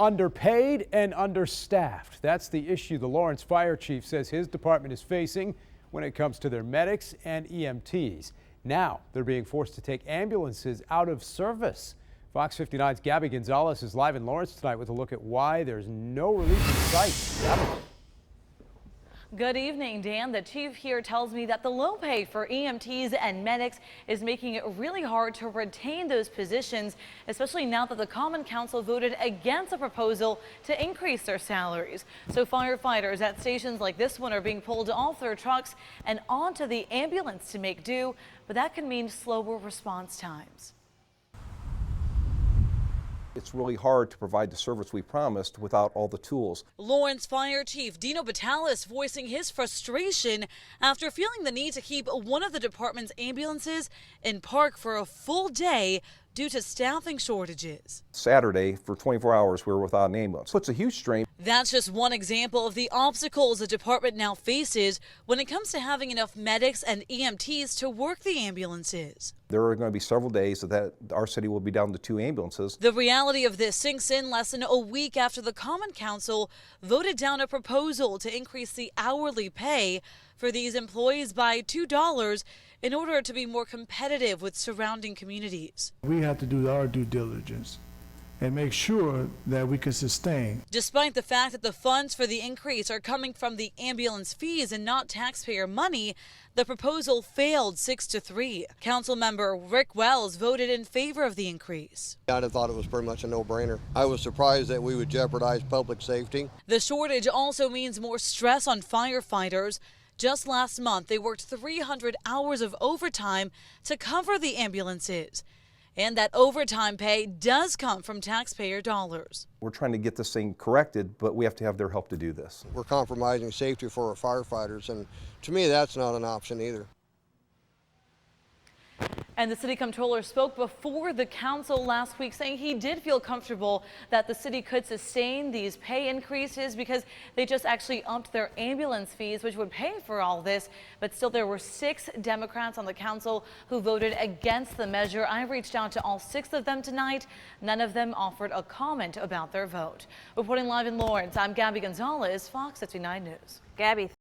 Underpaid and understaffed. That's the issue the Lawrence Fire Chief says his department is facing when it comes to their medics and EMTs. Now they're being forced to take ambulances out of service. Fox 59's Gabby Gonzalez is live in Lawrence tonight with a look at why there's no relief in sight. Gabby. Good evening, Dan. The chief here tells me that the low pay for EMTs and medics is making it really hard to retain those positions, especially now that the Common Council voted against a proposal to increase their salaries. So firefighters at stations like this one are being pulled off their trucks and onto the ambulance to make do, but that can mean slower response times. It's really hard to provide the service we promised without all the tools. Lawrence Fire Chief Dino Batalis voicing his frustration after feeling the need to keep one of the department's ambulances in park for a full day due to staffing shortages. Saturday, for 24 hours, we were without an ambulance. So it's a huge strain. That's just one example of the obstacles the department now faces when it comes to having enough medics and EMTs to work the ambulances. There are going to be several days that our city will be down to 2 ambulances. The reality of this sinks in less than a week after the Common Council voted down a proposal to increase the hourly pay for these employees by $2 in order to be more competitive with surrounding communities. We have to do our due diligence and make sure that we can sustain. Despite the fact that the funds for the increase are coming from the ambulance fees and not taxpayer money, the proposal failed 6-3. Council member Rick Wells voted in favor of the increase. I thought it was pretty much a no-brainer. I was surprised that we would jeopardize public safety. The shortage also means more stress on firefighters. Just last month, they worked 300 hours of overtime to cover the ambulances. And that overtime pay does come from taxpayer dollars. We're trying to get this thing corrected, but we have to have their help to do this. We're compromising safety for our firefighters, and to me, that's not an option either. And the city comptroller spoke before the council last week, saying he did feel comfortable that the city could sustain these pay increases because they just actually upped their ambulance fees, which would pay for all this. But still, there were 6 Democrats on the council who voted against the measure. I reached out to all 6 of them tonight. None of them offered a comment about their vote. Reporting live in Lawrence, I'm Gabby Gonzalez, Fox 59 News. Gabby.